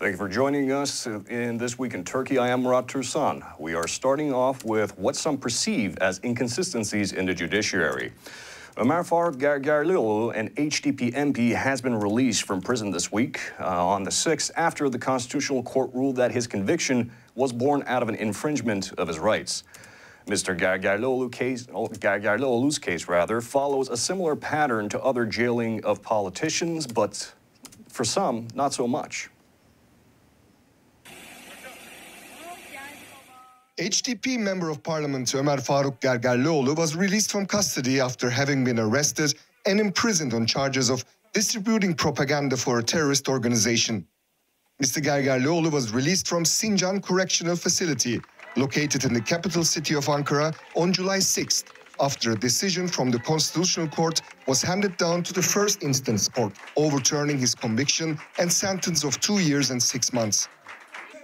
Thank you for joining us in This Week in Turkey. I am Murat Türsan. We are starting off with what some perceive as inconsistencies in the judiciary. Ömer Faruk Gergerlioğlu, an HDP MP, has been released from prison this week on the 6th after the Constitutional Court ruled that his conviction was born out of an infringement of his rights. Mr. Gergerlioğlu's case follows a similar pattern to other jailing of politicians, but for some, not so much. HDP Member of Parliament Ömer Faruk Gergerlioğlu was released from custody after having been arrested and imprisoned on charges of distributing propaganda for a terrorist organization. Mr. Gergerlioğlu was released from Sincan Correctional Facility, located in the capital city of Ankara, on July 6th, after a decision from the Constitutional Court was handed down to the First Instance Court, overturning his conviction and sentence of 2 years and 6 months.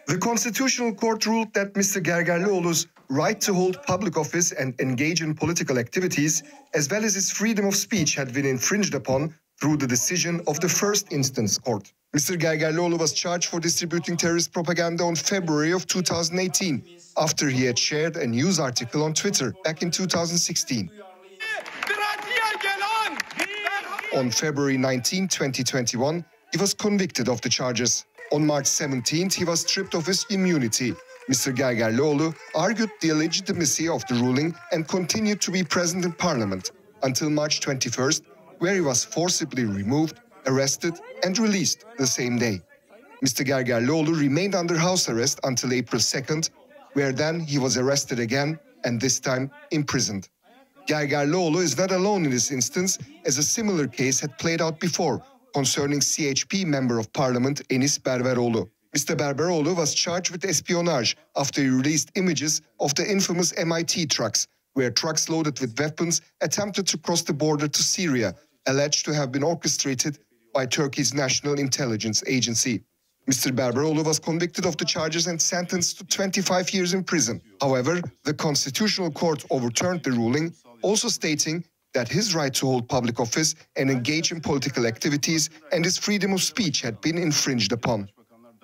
The Constitutional Court ruled that Mr. Gergerlioğlu's right to hold public office and engage in political activities, as well as his freedom of speech, had been infringed upon through the decision of the First Instance Court. Mr. Gergerlioğlu was charged for distributing terrorist propaganda on February of 2018, after he had shared a news article on Twitter back in 2016. On February 19, 2021, he was convicted of the charges. On March 17th, he was stripped of his immunity. Mr. Gergerlioğlu argued the legitimacy of the ruling and continued to be present in Parliament until March 21st, where he was forcibly removed, arrested, and released the same day. Mr. Gergerlioğlu remained under house arrest until April 2nd, where then he was arrested again and this time imprisoned. Gergerlioğlu is not alone in this instance, as a similar case had played out before, concerning CHP Member of Parliament Enis Berberoğlu. Mr. Berberoğlu was charged with espionage after he released images of the infamous MIT trucks, where trucks loaded with weapons attempted to cross the border to Syria, alleged to have been orchestrated by Turkey's National Intelligence Agency. Mr. Berberoğlu was convicted of the charges and sentenced to 25 years in prison. However, the Constitutional Court overturned the ruling, also stating that his right to hold public office and engage in political activities and his freedom of speech had been infringed upon.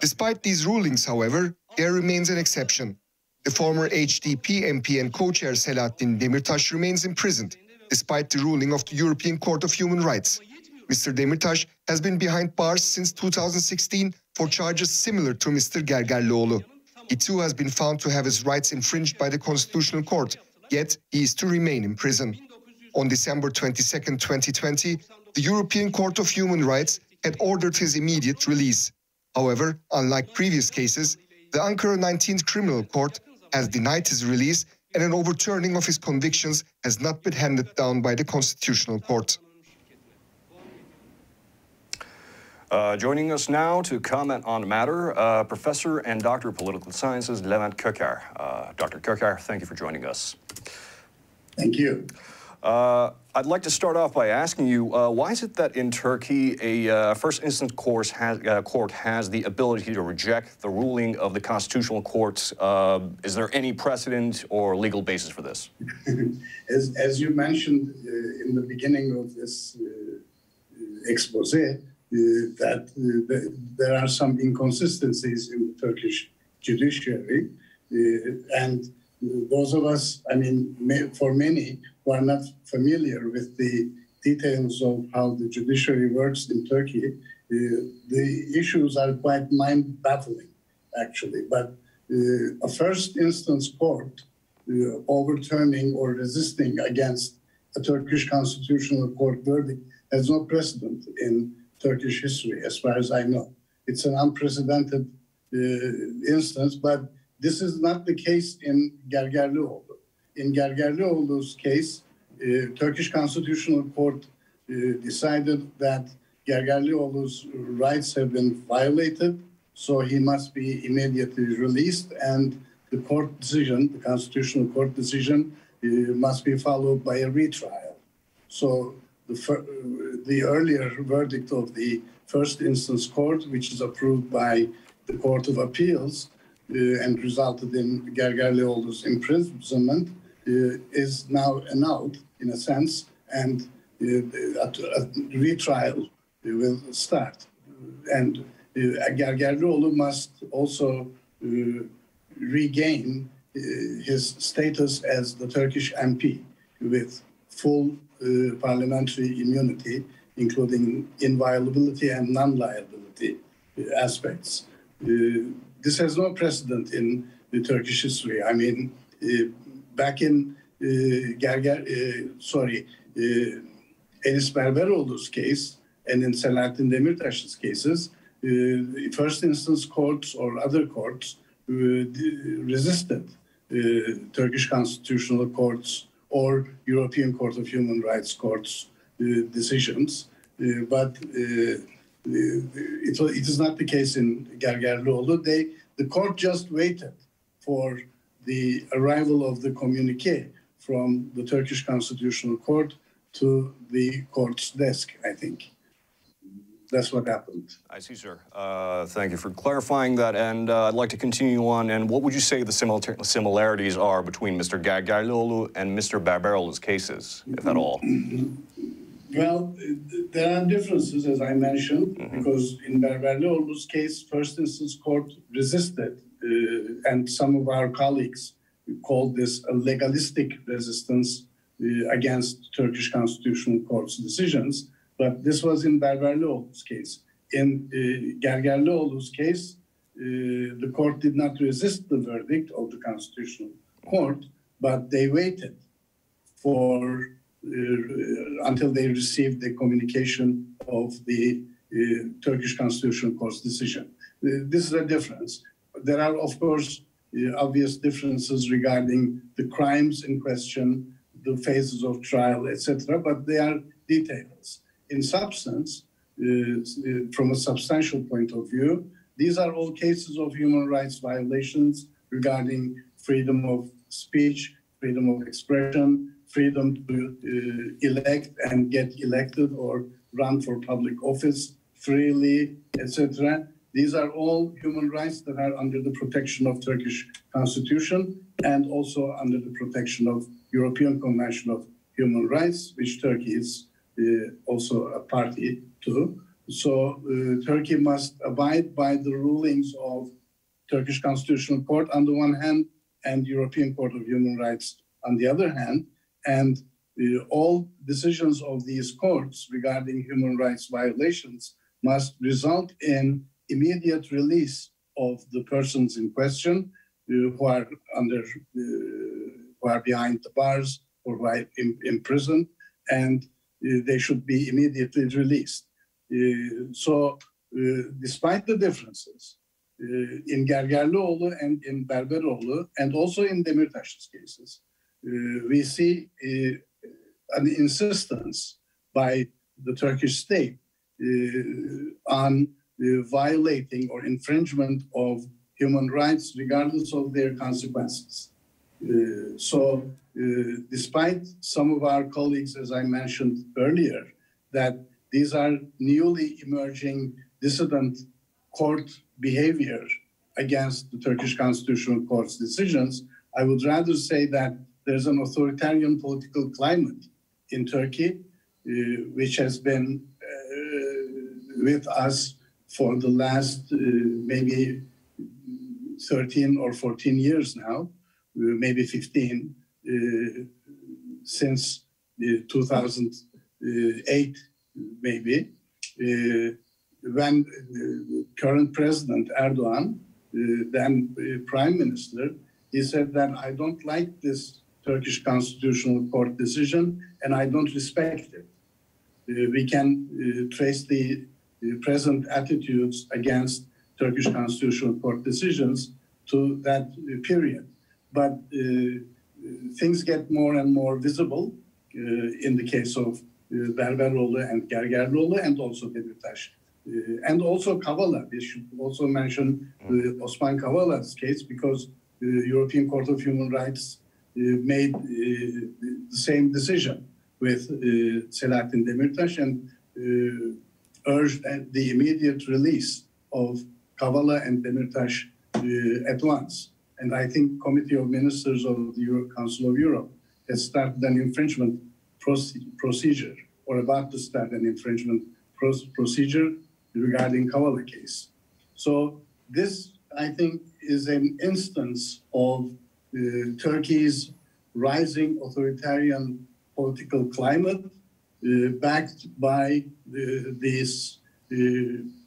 Despite these rulings, however, there remains an exception. The former HDP MP and co-chair Selahattin Demirtaş remains imprisoned, despite the ruling of the European Court of Human Rights. Mr. Demirtaş has been behind bars since 2016 for charges similar to Mr. Gergerlioğlu. He too has been found to have his rights infringed by the Constitutional Court, yet he is to remain in prison. On December 22, 2020, the European Court of Human Rights had ordered his immediate release. However, unlike previous cases, the Ankara 19th Criminal Court has denied his release, and an overturning of his convictions has not been handed down by the Constitutional Court. Joining us now to comment on the matter, Professor and Doctor of Political Sciences, Levent Köker. Dr. Köker, thank you for joining us. Thank you. I'd like to start off by asking you, why is it that in Turkey a first instance court has the ability to reject the ruling of the Constitutional Court? Is there any precedent or legal basis for this? As you mentioned in the beginning of this expose, that there are some inconsistencies in the Turkish judiciary, and those of us, I mean, for many who are not familiar with the details of how the judiciary works in Turkey, the issues are quite mind-baffling, actually. But a first instance court overturning or resisting against a Turkish Constitutional Court verdict has no precedent in Turkish history, as far as I know. It's an unprecedented instance, but this is not the case in Gergerlioğlu. In Gergerlioğlu's case, Turkish Constitutional Court decided that Gergerlioğlu's rights have been violated, so he must be immediately released, and the court decision, the Constitutional Court decision, must be followed by a retrial. So the earlier verdict of the first instance court, which is approved by the Court of Appeals and resulted in Gergerlioğlu's imprisonment, is now annulled in a sense, and a retrial will start. And Gergerlioğlu must also regain his status as the Turkish MP with full parliamentary immunity, including inviolability and non-liability aspects. This has no precedent in the Turkish history. I mean, back in Enis Berberoğlu's case and in Selahattin Demirtaş's cases, first instance courts or other courts resisted Turkish constitutional courts or European Court of Human Rights courts decisions, but it is not the case in Gergerlioğlu. The court just waited for the arrival of the communique from the Turkish Constitutional Court to the court's desk, I think. That's what happened. I see, sir. Thank you for clarifying that. And I'd like to continue on. And what would you say the similarities are between Mr. Gergerlioğlu and Mr. Berberoğlu's cases, if at all? Well, there are differences, as I mentioned, because in Berberoğlu's case, first instance court resisted, and some of our colleagues called this a legalistic resistance against Turkish Constitutional Court's decisions. But this was in Berberoğlu's case. In Gergerlioğlu's case, the court did not resist the verdict of the Constitutional Court, but they waited for until they received the communication of the Turkish Constitutional Court's decision. This is a difference. There are, of course, obvious differences regarding the crimes in question, the phases of trial, etc., but they are details. In substance, from a substantial point of view, these are all cases of human rights violations regarding freedom of speech, freedom of expression, freedom to elect and get elected or run for public office freely, etc. These are all human rights that are under the protection of Turkish Constitution and also under the protection of European Convention of Human Rights, which Turkey is also a party to. So Turkey must abide by the rulings of Turkish Constitutional Court on the one hand and European Court of Human Rights on the other hand. And all decisions of these courts regarding human rights violations must result in immediate release of the persons in question who are behind the bars or who are imprisoned, and they should be immediately released. So, despite the differences in Gergerlioğlu and in Berberoğlu, and also in Demirtaş's cases, we see an insistence by the Turkish state on violating or infringement of human rights regardless of their consequences. So despite some of our colleagues, as I mentioned earlier, that these are newly emerging dissident court behavior against the Turkish Constitutional Court's decisions, I would rather say that there's an authoritarian political climate in Turkey, which has been with us for the last maybe 13 or 14 years now, maybe 15, since 2008, maybe, when current President Erdogan, then Prime Minister, he said that I don't like this Turkish Constitutional Court decision and I don't respect it. We can trace the present attitudes against Turkish Constitutional Court decisions to that period. But things get more and more visible in the case of Berberoğlu and Gergerlioğlu and also Demirtaş. And also Kavala. We should also mention Osman Kavala's case because the European Court of Human Rights made the same decision with Selahattin Demirtaş and urged the immediate release of Kavala and Demirtaş at once. And I think Committee of Ministers of the Council of Europe has started an infringement procedure or about to start an infringement procedure regarding Kavala case. So this, I think, is an instance of Turkey's rising authoritarian political climate, backed by these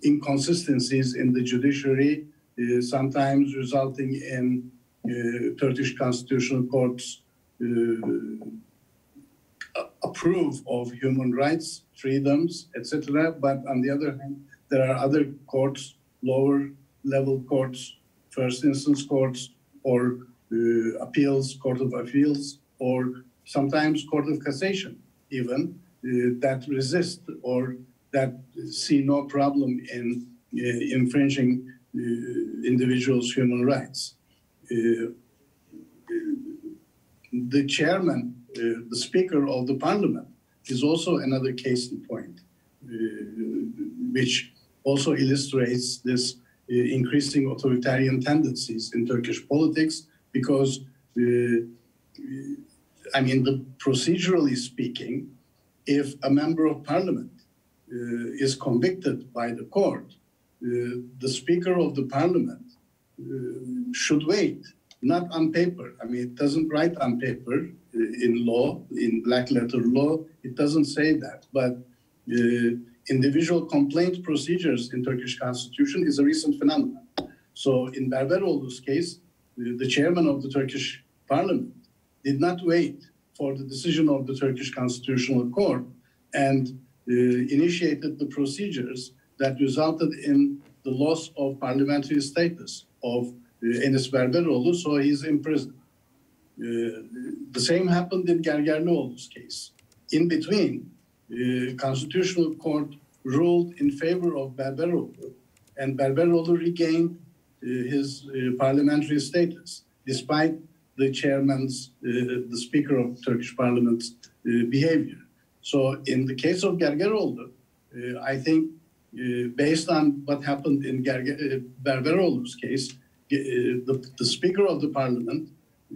inconsistencies in the judiciary, sometimes resulting in Turkish Constitutional Court's approve of human rights, freedoms, etc. But on the other hand, there are other courts, lower level courts, first instance courts, or appeals, court of appeals, or sometimes court of cassation even, that resist or that see no problem in infringing individuals' human rights. The chairman, the speaker of the parliament, is also another case in point, which also illustrates this increasing authoritarian tendencies in Turkish politics, because, I mean, procedurally speaking, if a member of parliament is convicted by the court, the speaker of the parliament should wait, not on paper. I mean, it doesn't write on paper in law, in black letter law, it doesn't say that. But individual complaint procedures in Turkish constitution is a recent phenomenon. So in Berberoğlu's case, the chairman of the Turkish parliament did not wait for the decision of the Turkish Constitutional Court and initiated the procedures that resulted in the loss of parliamentary status of Enis Berberoğlu, so he's in prison. The same happened in Gergerlioğlu's case. In between, Constitutional Court ruled in favor of Berberoğlu, and Berberoğlu regained his parliamentary status, despite the chairman's, the speaker of Turkish Parliament's behavior. So in the case of Gergerlioğlu, I think based on what happened in Berberoğlu's case, the speaker of the parliament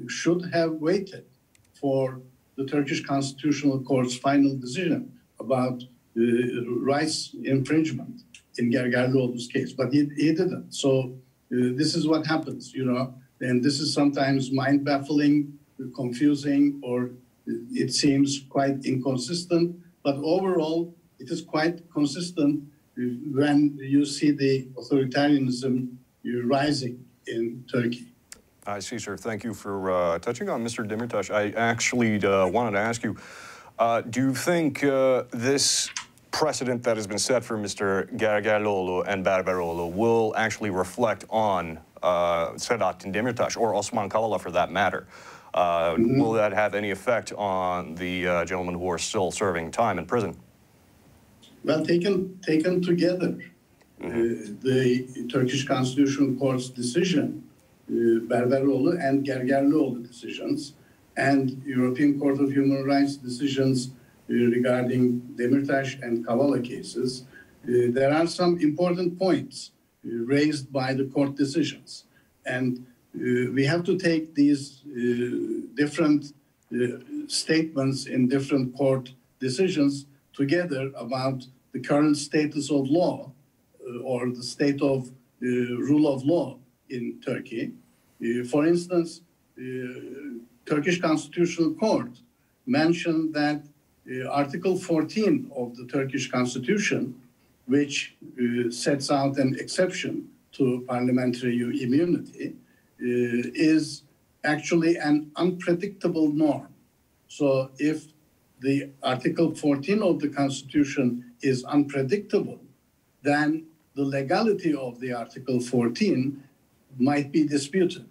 should have waited for the Turkish Constitutional Court's final decision about rights infringement in Gergerlioğlu's case, but he didn't. So this is what happens, you know, and this is sometimes mind-baffling, confusing, or it seems quite inconsistent, but overall it is quite consistent when you see the authoritarianism rising in Turkey. I see, sir. Thank you for touching on Mr. Demirtaş. I actually wanted to ask you, do you think this precedent that has been set for Mr. Gergerlioğlu and Berberoğlu will actually reflect on Selahattin Demirtaş, or Osman Kavala for that matter? Will that have any effect on the gentlemen who are still serving time in prison? Well, taken together, the Turkish Constitutional Court's decision, Berberoğlu and Gergerlioğlu decisions, and European Court of Human Rights decisions regarding Demirtaş and Kavala cases, there are some important points raised by the court decisions. And we have to take these different statements in different court decisions together about the current status of law or the state of rule of law in Turkey. For instance, Turkish Constitutional Court mentioned that Article 14 of the Turkish Constitution, which sets out an exception to parliamentary immunity, is actually an unpredictable norm. So if the Article 14 of the Constitution is unpredictable, then the legality of the Article 14 might be disputed.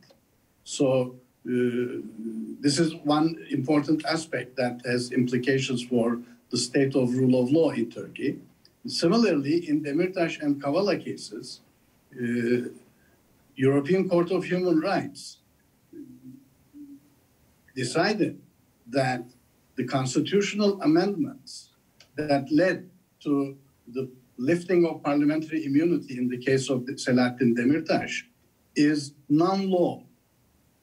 So this is one important aspect that has implications for the state of rule of law in Turkey. Similarly, in Demirtaş and Kavala cases, European Court of Human Rights decided that the constitutional amendments that led to the lifting of parliamentary immunity in the case of Selahattin Demirtaş is non-law.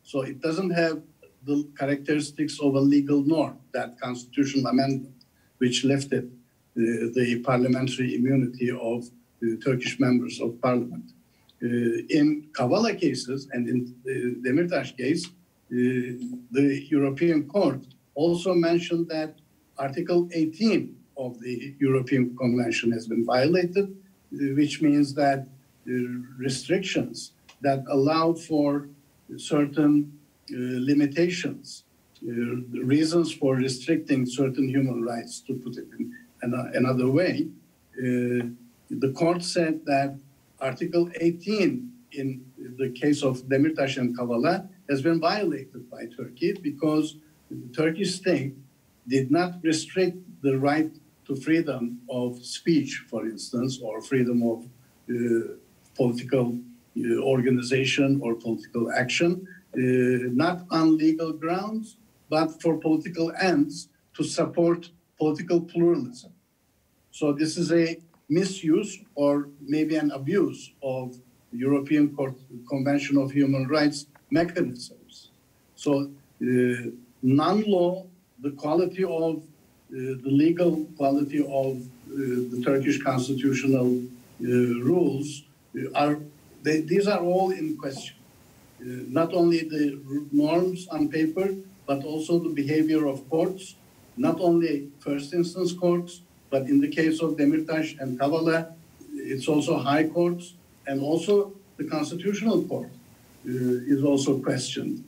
So it doesn't have the characteristics of a legal norm, that constitutional amendment, which lifted the parliamentary immunity of the Turkish members of parliament. In Kavala cases and in the Demirtas case, the European Court also mentioned that Article 18 of the European Convention has been violated, which means that restrictions that allow for certain limitations, reasons for restricting certain human rights, to put it in another way, the court said that Article 18 in the case of Demirtas and Kavala has been violated by Turkey because the Turkish state did not restrict the right to freedom of speech, for instance, or freedom of political organization or political action, not on legal grounds, but for political ends to support political pluralism. So this is a misuse or maybe an abuse of the European Convention of Human Rights mechanisms. So non-law, the quality of the legal quality of the Turkish constitutional rules these are all in question. Not only the norms on paper, but also the behavior of courts, not only first instance courts, but in the case of Demirtas and Kavala, it's also high courts, and also the Constitutional Court is also questioned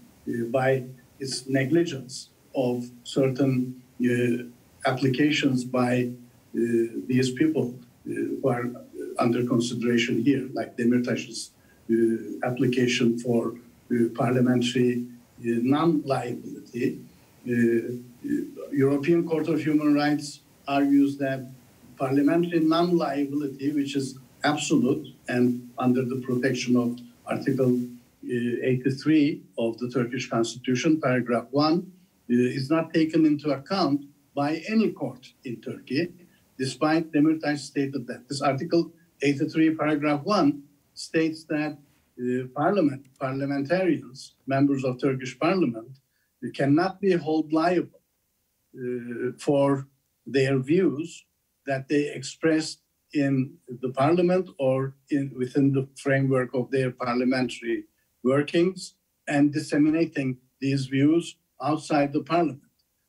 by its negligence of certain applications by these people who are under consideration here, like Demirtas's application for parliamentary non-liability. European Court of Human Rights argues that parliamentary non-liability, which is absolute and under the protection of Article 83 of the Turkish Constitution, paragraph 1, is not taken into account by any court in Turkey, despite Demirtas stated that. This Article 83, paragraph 1, states that parliamentarians, members of Turkish parliament, cannot be held liable for their views that they expressed in the parliament or within the framework of their parliamentary workings and disseminating these views outside the parliament.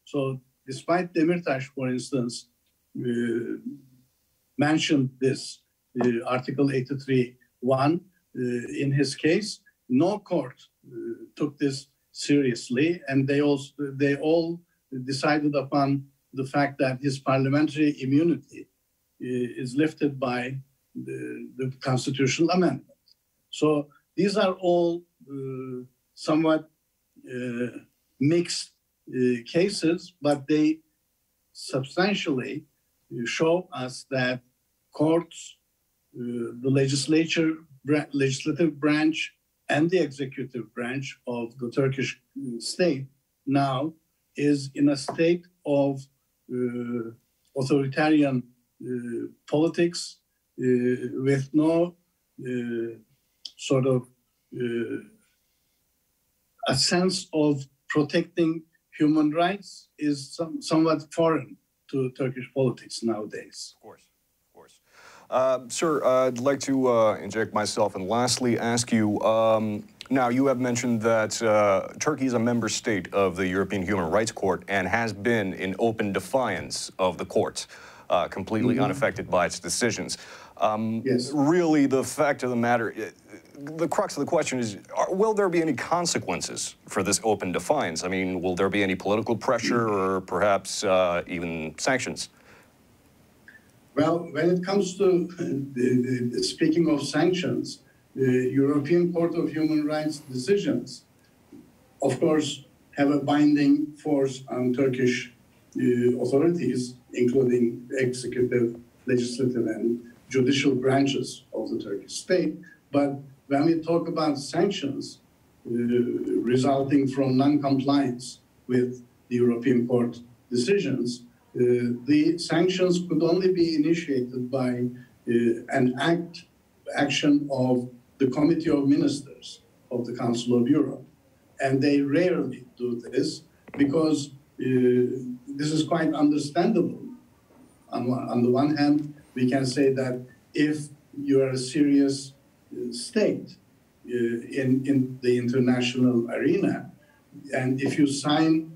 So despite Demirtas, for instance, mentioned this Article 83(1) in his case, no court took this seriously, and they all decided upon the fact that his parliamentary immunity is lifted by the constitutional amendment. So these are all somewhat mixed cases, but they substantially show us that courts, the legislative branch and the executive branch of the Turkish state now is in a state of authoritarian politics with no sort of a sense of protecting human rights is somewhat foreign to Turkish politics nowadays. Of course, of course. Sir, I'd like to inject myself and lastly ask you, now you have mentioned that Turkey is a member state of the European Human Rights Court and has been in open defiance of the court, completely unaffected by its decisions. Yes. Really, the fact of the matter, the crux of the question is, will there be any consequences for this open defiance? I mean, will there be any political pressure or perhaps even sanctions? Well, when it comes to speaking of sanctions, the European Court of Human Rights decisions, of course, have a binding force on Turkish authorities, including the executive, legislative, and judicial branches of the Turkish state. But when we talk about sanctions resulting from non-compliance with the European Court decisions, the sanctions could only be initiated by an action of the Committee of Ministers of the Council of Europe. And they rarely do this because this is quite understandable. On the one hand, we can say that if you are a serious state in the international arena. And if you sign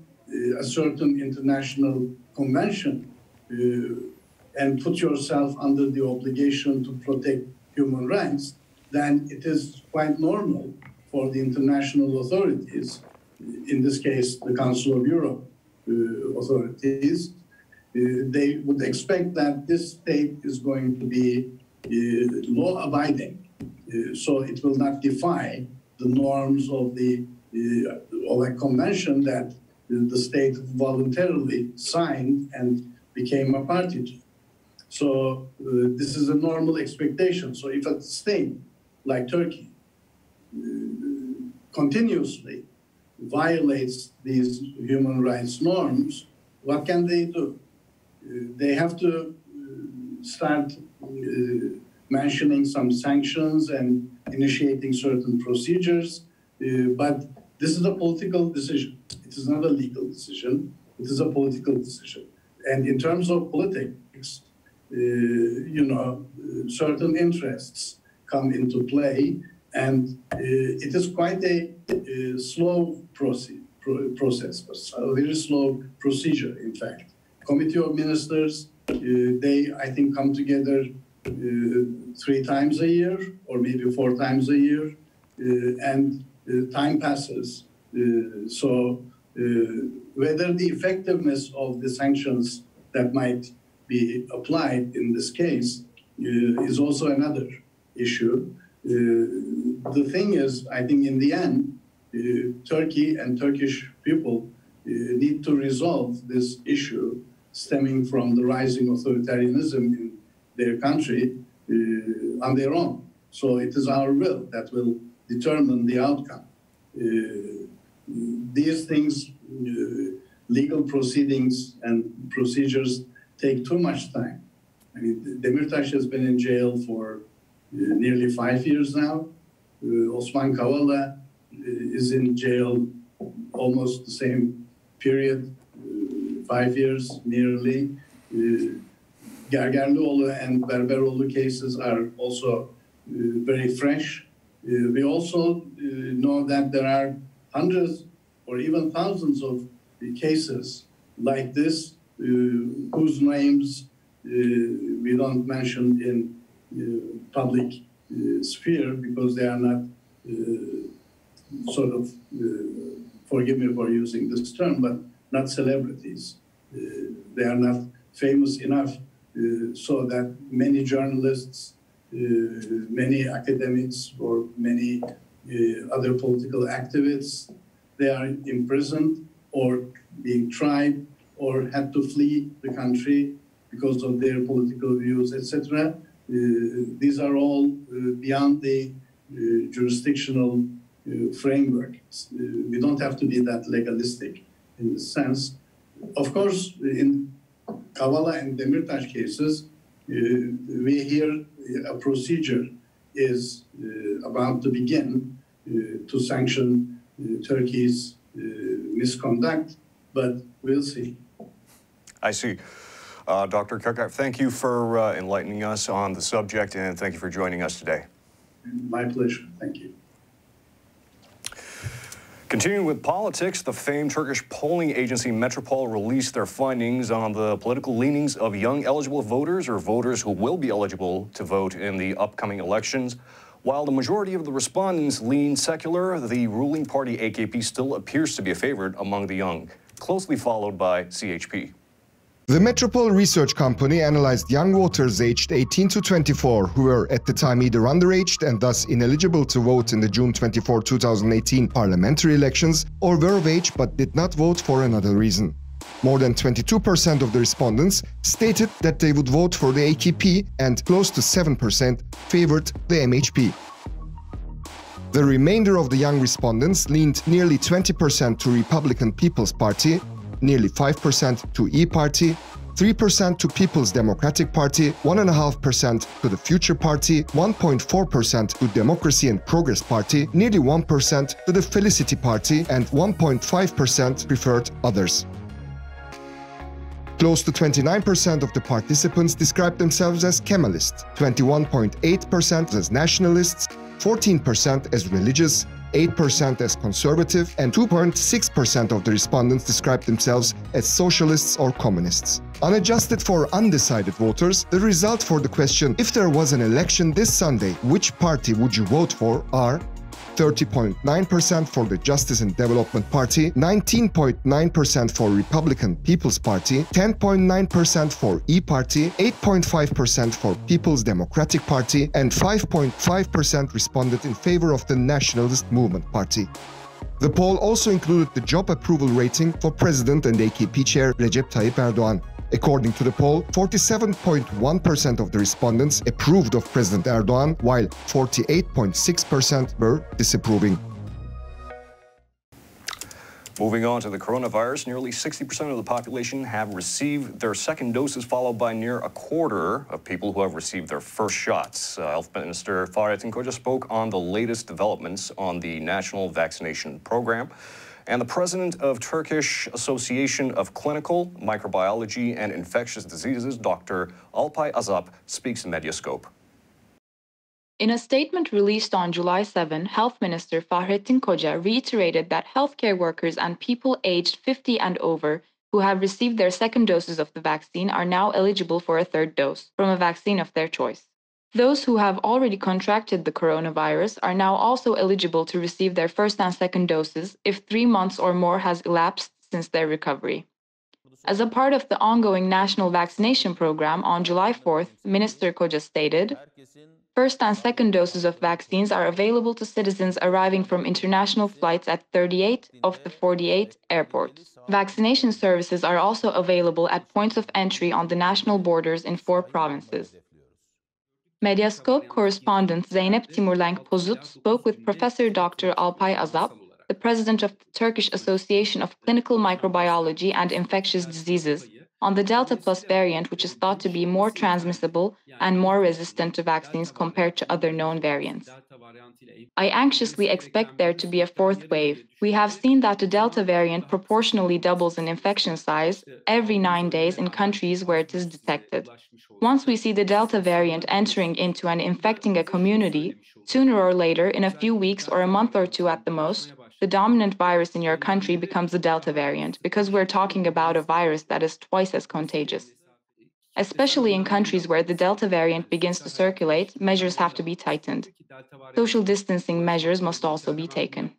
a certain international convention and put yourself under the obligation to protect human rights, then it is quite normal for the international authorities, in this case, the Council of Europe authorities, they would expect that this state is going to be law-abiding, so it will not defy the norms of a convention that the state voluntarily signed and became a party to. So this is a normal expectation. So if a state like Turkey continuously violates these human rights norms, what can they do? They have to start mentioning some sanctions and initiating certain procedures, but this is a political decision. It is not a legal decision. It is a political decision. And in terms of politics, certain interests come into play, and it is quite a slow process, a very slow procedure, in fact. Committee of Ministers, they, I think, come together 3 times a year, or maybe 4 times a year, and time passes. So whether the effectiveness of the sanctions that might be applied in this case is also another issue. The thing is, I think in the end, Turkey and Turkish people need to resolve this issue stemming from the rising authoritarianism in their country on their own. So it is our will that will determine the outcome. These things, legal proceedings and procedures, take too much time. I mean, Demirtaş has been in jail for nearly 5 years now. Osman Kavala is in jail almost the same period, 5 years nearly. Gergerlioğlu and Berberoğlu cases are also very fresh. We also know that there are hundreds or even thousands of cases like this whose names we don't mention in public sphere because they are not forgive me for using this term, but not celebrities. They are not famous enough so that many journalists, many academics, or many other political activists, they are imprisoned or being tried or had to flee the country because of their political views, etc. These are all beyond the jurisdictional framework. We don't have to be that legalistic in this sense. Of course, in Kavala and Demirtaş cases, we hear a procedure is about to begin to sanction Turkey's misconduct, but we'll see. I see. Dr. Köker, thank you for enlightening us on the subject, and thank you for joining us today. My pleasure. Thank you. Continuing with politics, the famed Turkish polling agency Metropol released their findings on the political leanings of young eligible voters, or voters who will be eligible to vote in the upcoming elections. While the majority of the respondents lean secular, the ruling party AKP still appears to be a favorite among the young, closely followed by CHP. The Metropol research company analyzed young voters aged 18 to 24 who were at the time either underaged and thus ineligible to vote in the June 24, 2018 parliamentary elections, or were of age but did not vote for another reason. More than 22% of the respondents stated that they would vote for the AKP, and close to 7% favored the MHP. The remainder of the young respondents leaned nearly 20% to Republican People's Party, nearly 5% to E-Party, 3% to People's Democratic Party, 1.5% to the Future Party, 1.4% to Democracy and Progress Party, nearly 1% to the Felicity Party, and 1.5% preferred others. Close to 29% of the participants described themselves as Kemalist, 21.8% as nationalists, 14% as religious, 8% as conservative, and 2.6% of the respondents described themselves as socialists or communists. Unadjusted for undecided voters, the result for the question, if there was an election this Sunday, which party would you vote for, are 30.9% for the Justice and Development Party, 19.9% for Republican People's Party, 10.9% for E-Party, 8.5% for People's Democratic Party, and 5.5% responded in favor of the Nationalist Movement Party. The poll also included the job approval rating for President and AKP Chair Recep Tayyip Erdoğan. According to the poll, 47.1% of the respondents approved of President Erdoğan, while 48.6% were disapproving. Moving on to the coronavirus, nearly 60% of the population have received their second doses, followed by near a quarter of people who have received their first shots. Health Minister Fahrettin Koca spoke on the latest developments on the national vaccination program. And the president of Turkish Association of Clinical Microbiology and Infectious Diseases, Dr. Alpay Azap, speaks in Medyascope. In a statement released on July 7, Health Minister Fahrettin Koca reiterated that healthcare workers and people aged 50 and over who have received their second doses of the vaccine are now eligible for a third dose from a vaccine of their choice. Those who have already contracted the coronavirus are now also eligible to receive their first and second doses if 3 months or more has elapsed since their recovery. As a part of the ongoing national vaccination program, on July 4th, Minister Koca stated, first and second doses of vaccines are available to citizens arriving from international flights at 38 of the 48 airports. Vaccination services are also available at points of entry on the national borders in 4 provinces. Medyascope correspondent Zeynep Timurlenk-Pozut spoke with Professor Dr. Alpay Azap, the president of the Turkish Association of Clinical Microbiology and Infectious Diseases, on the Delta Plus variant, which is thought to be more transmissible and more resistant to vaccines compared to other known variants. I anxiously expect there to be a fourth wave. We have seen that the Delta variant proportionally doubles in infection size every 9 days in countries where it is detected. Once we see the Delta variant entering into and infecting a community, sooner or later, in a few weeks or a month or two at the most, the dominant virus in your country becomes the Delta variant, because we're talking about a virus that is twice as contagious. Especially in countries where the Delta variant begins to circulate, measures have to be tightened. Social distancing measures must also be taken.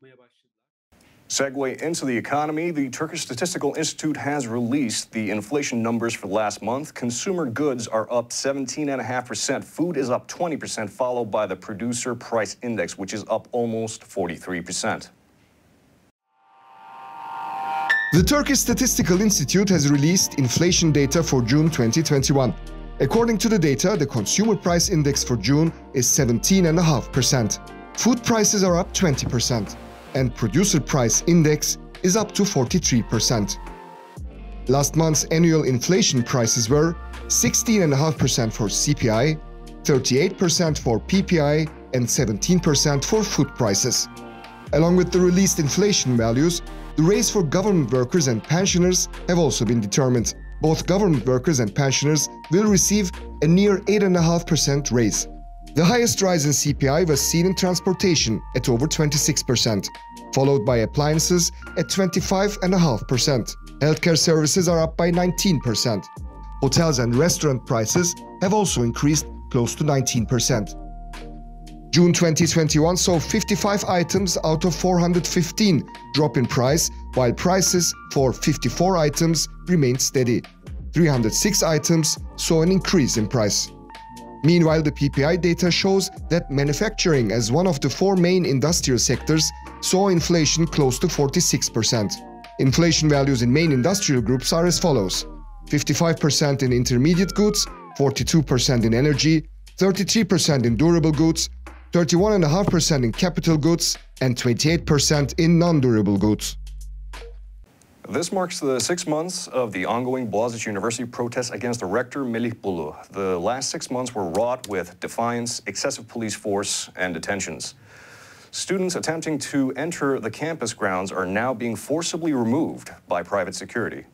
Segue into the economy. The Turkish Statistical Institute has released the inflation numbers for last month. Consumer goods are up 17.5%. Food is up 20%, followed by the Producer Price Index, which is up almost 43%. The Turkish Statistical Institute has released inflation data for June 2021. According to the data, the Consumer Price Index for June is 17.5%. Food prices are up 20%, and Producer Price Index is up to 43%. Last month's annual inflation prices were 16.5% for CPI, 38% for PPI, and 17% for food prices. Along with the released inflation values, the raise for government workers and pensioners have also been determined. Both government workers and pensioners will receive a near 8.5% raise. The highest rise in CPI was seen in transportation at over 26%, followed by appliances at 25.5%. Healthcare services are up by 19%. Hotels and restaurant prices have also increased close to 19%. June 2021 saw 55 items out of 415 drop in price, while prices for 54 items remained steady. 306 items saw an increase in price. Meanwhile, the PPI data shows that manufacturing, as one of the 4 main industrial sectors, saw inflation close to 46%. Inflation values in main industrial groups are as follows: 55% in intermediate goods, 42% in energy, 33% in durable goods, 31.5% in capital goods, and 28% in non-durable goods. This marks the 6 months of the ongoing Boğaziçi University protests against the rector Melih Bulu. The last 6 months were wrought with defiance, excessive police force, and detentions. Students attempting to enter the campus grounds are now being forcibly removed by private security.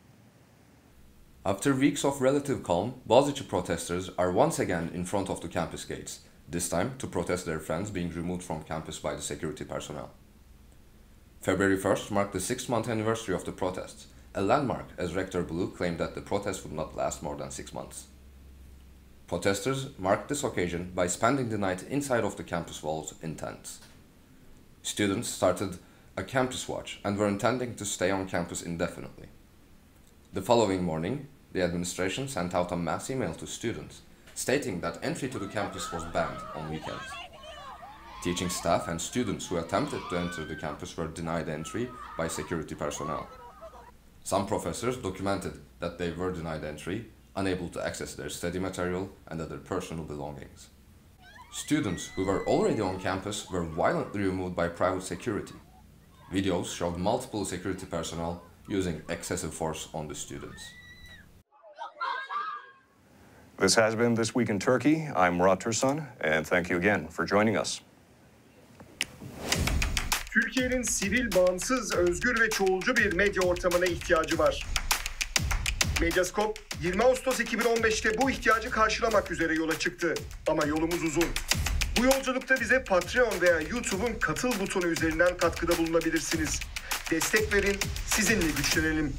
After weeks of relative calm, Boğaziçi protesters are once again in front of the campus gates. this time to protest their friends being removed from campus by the security personnel. February 1st marked the 6-month anniversary of the protests, a landmark as Rector Blue claimed that the protests would not last more than 6 months. Protesters marked this occasion by spending the night inside of the campus walls in tents. Students started a campus watch and were intending to stay on campus indefinitely. The following morning, the administration sent out a mass email to students stating that entry to the campus was banned on weekends. Teaching staff and students who attempted to enter the campus were denied entry by security personnel. Some professors documented that they were denied entry, unable to access their study material and other personal belongings. Students who were already on campus were violently removed by private security. Videos showed multiple security personnel using excessive force on the students. This has been This Week in Turkey. I'm Murat Türsan, and thank you again for joining us. Türkiye'nin sivil, bağımsız, özgür ve çoğulcu bir medya ortamına ihtiyacı var. Medyascope 20 Ağustos 2015'te bu ihtiyacı karşılamak üzere yola çıktı. Ama yolumuz uzun. Bu yolculukta bize Patreon veya YouTube'un katıl butonu üzerinden katkıda bulunabilirsiniz. Destek verin, sizinle güçlenelim.